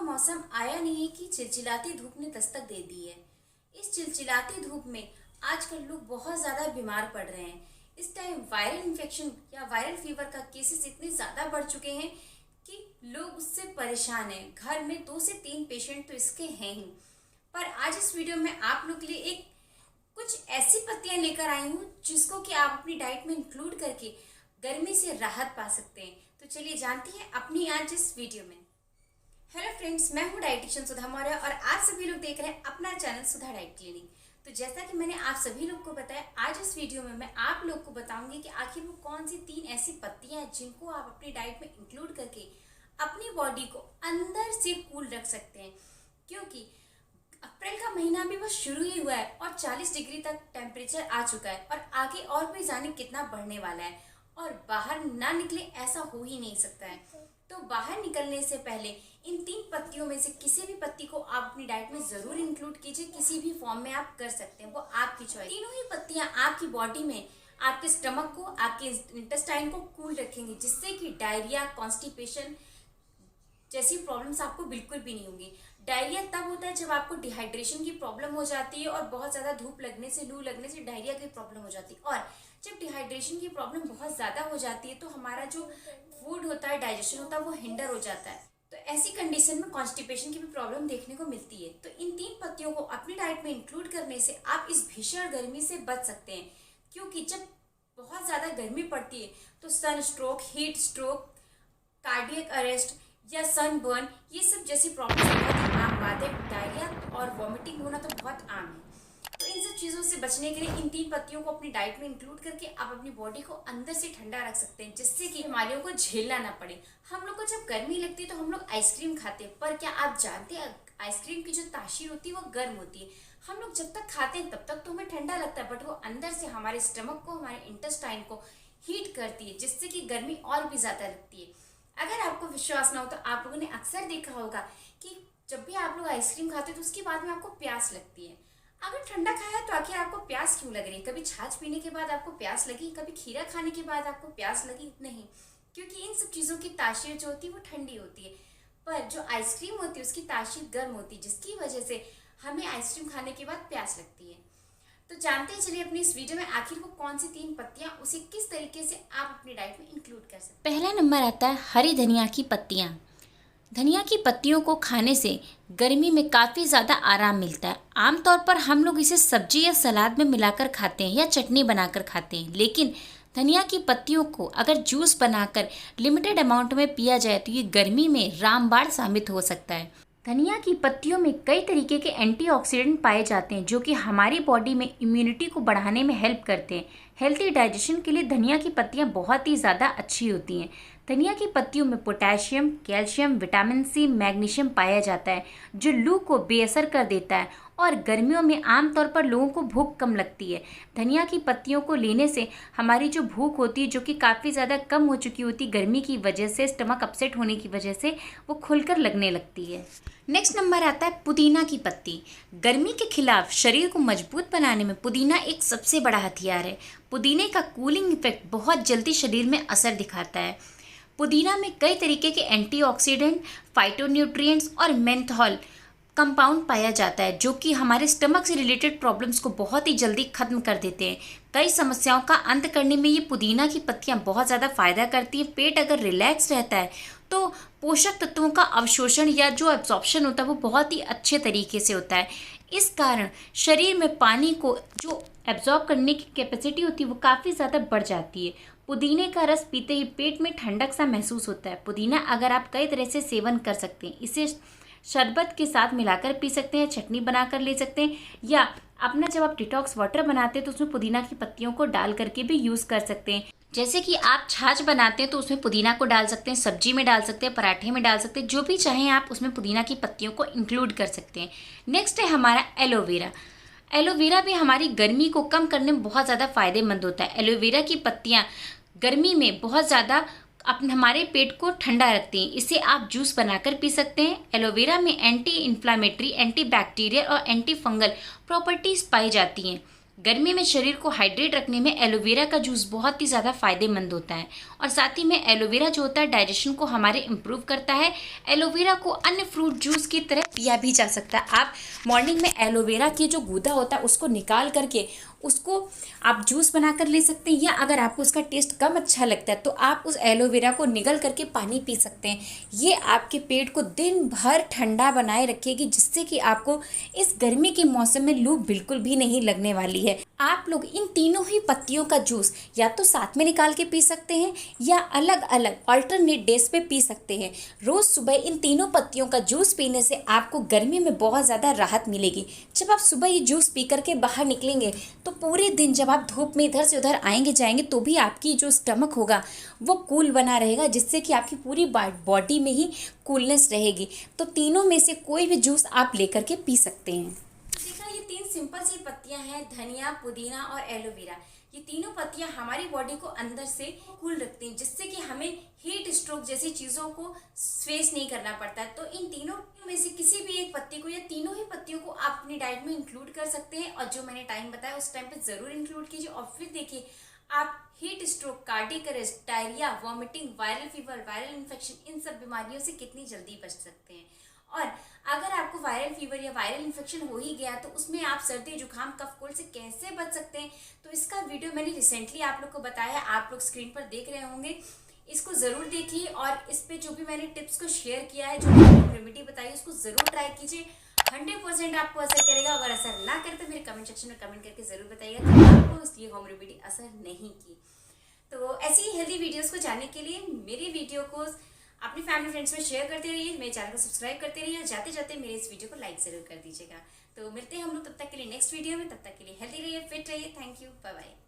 मौसम आया नहीं है कि चिलचिलाती धूप ने दस्तक दे दी है। इस चिलचिलाती धूप में आजकल लोग बहुत ज़्यादा बीमार पड़ रहे हैं। इस टाइम वायरल इन्फेक्शन या वायरल फीवर का केसेस इतने ज़्यादा बढ़ चुके हैं कि लोग उससे परेशान हैं। घर में 2 से 3 पेशेंट तो इसके हैं ही। पर आज इस वीडियो में आप लोग के लिए एक कुछ ऐसी पत्तियां लेकर आई हूँ जिसको कि आप अपनी डाइट में इंक्लूड करके गर्मी से राहत पा सकते हैं। तो चलिए जानते हैं अपनी आज इस वीडियो में। हेलो फ्रेंड्स, मैं हूँ डाइटिशियन सुधा मौर्य और आप सभी लोग देख रहे हैं अपना चैनल सुधा डाइट क्लिनिक। तो जैसा कि मैंने आप सभी लोग को बताया, आज इस वीडियो में मैं आप लोग को बताऊंगी कि आखिर वो कौन सी 3 ऐसी पत्तियां हैं जिनको आप अपनी डाइट में इंक्लूड करके अपनी बॉडी को अंदर से कूल रख सकते हैं। क्योंकि अप्रैल का महीना भी बस शुरू ही हुआ है और 40 डिग्री तक टेम्परेचर आ चुका है और आगे और भी जाने कितना बढ़ने वाला है और बाहर ना निकले ऐसा हो ही नहीं सकता है। तो बाहर निकलने से पहले इन 3 पत्तियों में से किसी भी पत्ती को आप अपनी डाइट में जरूर इंक्लूड कीजिए। किसी भी फॉर्म में आप कर सकते हैं, वो आपकी चॉइस। तीनों ही पत्तियां आपकी बॉडी में आपके स्टमक को, आपके इंटेस्टाइन को कूल रखेंगी, जिससे कि डायरिया, कॉन्स्टिपेशन जैसी प्रॉब्लम्स आपको बिल्कुल भी नहीं होंगी। डायरिया तब होता है जब आपको डिहाइड्रेशन की प्रॉब्लम हो जाती है और बहुत ज़्यादा धूप लगने से, लू लगने से डायरिया की प्रॉब्लम हो जाती है। और जब डिहाइड्रेशन की प्रॉब्लम बहुत ज़्यादा हो जाती है तो हमारा जो फूड होता है, डाइजेशन होता है, वो हिंडर हो जाता है। तो ऐसी कंडीशन में कॉन्स्टिपेशन की भी प्रॉब्लम देखने को मिलती है। तो इन 3 पत्तियों को अपनी डाइट में इंक्लूड करने से आप इस भीषण गर्मी से बच सकते हैं। क्योंकि जब बहुत ज़्यादा गर्मी पड़ती है तो sun stroke, heat stroke, cardiac arrest या सनबर्न, ये सब जैसी प्रॉब्लम बहुत ही आम बात है। डायरिया और वॉमिटिंग होना तो बहुत आम है। तो इन सब चीज़ों से बचने के लिए इन 3 पत्तियों को अपनी डाइट में इंक्लूड करके आप अपनी बॉडी को अंदर से ठंडा रख सकते हैं, जिससे कि बीमारियों को झेलना ना पड़े। हम लोग को जब गर्मी लगती है तो हम लोग आइसक्रीम खाते हैं, पर क्या आप जानते हैं आइसक्रीम की जो तासीर होती है वो गर्म होती है। हम लोग जब तक खाते हैं तब तक तो हमें ठंडा लगता है, बट वो अंदर से हमारे स्टमक को, हमारे इंटेस्टाइन को हीट करती है, जिससे कि गर्मी और भी ज़्यादा लगती है। अगर आपको विश्वास ना हो तो आप लोगों ने अक्सर देखा होगा कि जब भी आप लोग आइसक्रीम खाते हैं तो उसके बाद में आपको प्यास लगती है। अगर ठंडा खाया है तो आखिर आपको प्यास क्यों लग रही है? कभी छाछ पीने के बाद आपको प्यास लगी, कभी खीरा खाने के बाद आपको प्यास लगी? नहीं, क्योंकि इन सब चीज़ों की तासीर जो होती है वो ठंडी होती है। पर जो आइसक्रीम होती है उसकी तासीर गर्म होती है, जिसकी वजह से हमें आइसक्रीम खाने के बाद प्यास लगती है। तो जानते हैं चलिए अपनी इस वीडियो में आखिर वो कौन सी 3 पत्तियां, उसे किस तरीके से आप अपनी डाइट में इंक्लूड कर सकते हैं। पहला नंबर आता है हरी धनिया की पत्तियाँ। धनिया की पत्तियों को खाने से गर्मी में काफ़ी ज़्यादा आराम मिलता है। आमतौर पर हम लोग इसे सब्जी या सलाद में मिलाकर खाते हैं या चटनी बनाकर खाते हैं, लेकिन धनिया की पत्तियों को अगर जूस बनाकर लिमिटेड अमाउंट में पिया जाए तो ये गर्मी में रामबाण साबित हो सकता है। धनिया की पत्तियों में कई तरीके के एंटीऑक्सीडेंट पाए जाते हैं जो कि हमारी बॉडी में इम्यूनिटी को बढ़ाने में हेल्प करते हैं। हेल्थी डाइजेशन के लिए धनिया की पत्तियां बहुत ही ज़्यादा अच्छी होती हैं। धनिया की पत्तियों में potassium, calcium, vitamin C, magnesium पाया जाता है जो लू को बेअसर कर देता है और गर्मियों में आमतौर पर लोगों को भूख कम लगती है। धनिया की पत्तियों को लेने से हमारी जो भूख होती है, जो कि काफ़ी ज़्यादा कम हो चुकी होती है गर्मी की वजह से, स्टमक अपसेट होने की वजह से, वो खुलकर लगने लगती है। नेक्स्ट नंबर आता है पुदीना की पत्ती। गर्मी के खिलाफ शरीर को मजबूत बनाने में पुदीना एक सबसे बड़ा हथियार है। पुदीने का कूलिंग इफेक्ट बहुत जल्दी शरीर में असर दिखाता है। पुदीना में कई तरीके के एंटीऑक्सीडेंट, फाइटोन्यूट्रिएंट्स और मेंथॉल कंपाउंड पाया जाता है जो कि हमारे स्टमक से रिलेटेड प्रॉब्लम्स को बहुत ही जल्दी खत्म कर देते हैं। कई समस्याओं का अंत करने में ये पुदीना की पत्तियां बहुत ज़्यादा फायदा करती हैं। पेट अगर रिलैक्स रहता है तो पोषक तत्वों का अवशोषण या जो एब्जॉर्प्शन होता है वो बहुत ही अच्छे तरीके से होता है। इस कारण शरीर में पानी को जो एब्जॉर्ब करने की कैपेसिटी होती है वो काफ़ी ज़्यादा बढ़ जाती है। पुदीने का रस पीते ही पेट में ठंडक सा महसूस होता है। पुदीना अगर आप कई तरह से सेवन कर सकते हैं, इसे शरबत के साथ मिलाकर पी सकते हैं, चटनी बनाकर ले सकते हैं, या अपना जब आप डिटॉक्स वाटर बनाते हैं तो उसमें पुदीना की पत्तियों को डाल करके भी यूज़ कर सकते हैं। जैसे कि आप छाछ बनाते हैं तो उसमें पुदीना को डाल सकते हैं, सब्जी में डाल सकते हैं, पराठे में डाल सकते हैं, जो भी चाहें आप उसमें पुदीना की पत्तियों को इंक्लूड कर सकते हैं। नेक्स्ट है हमारा एलोवेरा। एलोवेरा भी हमारी गर्मी को कम करने में बहुत ज़्यादा फ़ायदेमंद होता है। एलोवेरा की पत्तियाँ गर्मी में बहुत ज़्यादा अपने हमारे पेट को ठंडा रखती हैं। इसे आप जूस बनाकर पी सकते हैं। एलोवेरा में एंटी इन्फ्लामेटरी, एंटी बैक्टीरियल और एंटी फंगल प्रॉपर्टीज़ पाई जाती हैं गर्मी में शरीर को हाइड्रेट रखने में एलोवेरा का जूस बहुत ही ज़्यादा फायदेमंद होता है। और साथ ही में एलोवेरा जो होता है डाइजेशन को हमारे इम्प्रूव करता है। एलोवेरा को अन्य फ्रूट जूस की तरह पिया भी जा सकता है। आप मॉर्निंग में एलोवेरा की जो गूदा होता है उसको निकाल करके उसको आप जूस बनाकर ले सकते हैं, या अगर आपको उसका टेस्ट कम अच्छा लगता है तो आप उस एलोवेरा को निगल करके पानी पी सकते हैं। ये आपके पेट को दिन भर ठंडा बनाए रखेगी, जिससे कि आपको इस गर्मी के मौसम में लू बिल्कुल भी नहीं लगने वाली है। आप लोग इन तीनों ही पत्तियों का जूस या तो साथ में निकाल के पी सकते हैं या अलग अलग अल्टरनेट डेज पे पी सकते हैं। रोज़ सुबह इन तीनों पत्तियों का जूस पीने से आपको गर्मी में बहुत ज़्यादा राहत मिलेगी। जब आप सुबह ये जूस पी करके बाहर निकलेंगे तो पूरे दिन जब आप धूप में इधर से उधर आएंगे जाएंगे तो भी आपकी जो स्टमक होगा वो कूल बना रहेगा, जिससे कि आपकी पूरी बॉडी में ही कूलनेस रहेगी। तो तीनों में से कोई भी जूस आप लेकर के पी सकते हैं। देखा, ये 3 सिंपल सी पत्तियां हैं, धनिया, पुदीना और एलोवेरा। ये तीनों पत्तियां हमारी बॉडी को अंदर से कूल रखती हैं, जिससे कि हमें हीट स्ट्रोक जैसी चीज़ों को फेस नहीं करना पड़ता। तो इन तीनों में से किसी भी एक पत्ती को या तीनों ही पत्तियों को आप अपनी डाइट में इंक्लूड कर सकते हैं, और जो मैंने टाइम बताया उस टाइम पे ज़रूर इंक्लूड कीजिए। और फिर देखिए आप heat stroke, cardiac arrest, diarrhoea, vomiting, viral fever, viral infection, इन सब बीमारियों से कितनी जल्दी बच सकते हैं। और अगर आपको वायरल फीवर या वायरल इन्फेक्शन हो ही गया तो उसमें आप सर्दी, जुकाम, कफ, कोल्ड से कैसे बच सकते हैं, तो इसका वीडियो मैंने रिसेंटली आप लोग को बताया है, आप लोग स्क्रीन पर देख रहे होंगे। इसको ज़रूर देखिए और इस पे जो भी मैंने टिप्स को शेयर किया है, जो भी रेमेडी बताई है, उसको ज़रूर ट्राई कीजिए। 100% आपको असर करेगा। अगर असर ना करे तो मेरे कमेंट सेक्शन में कमेंट करके ज़रूर बताइएगा कि आपको ये होम रेमेडी असर नहीं की। तो ऐसी ही हेल्दी वीडियोस को जानने के लिए मेरी वीडियो को अपनी फैमिली फ्रेंड्स में शेयर करते रहिए, मेरे चैनल को सब्सक्राइब करते रहिए, और जाते जाते मेरे इस वीडियो को लाइक ज़रूर कर दीजिएगा। तो मिलते हैं हम लोग तब तक के लिए नेक्स्ट वीडियो में। तब तक के लिए हेल्दी रहिए, फिट रहिए। Thank you, bye bye.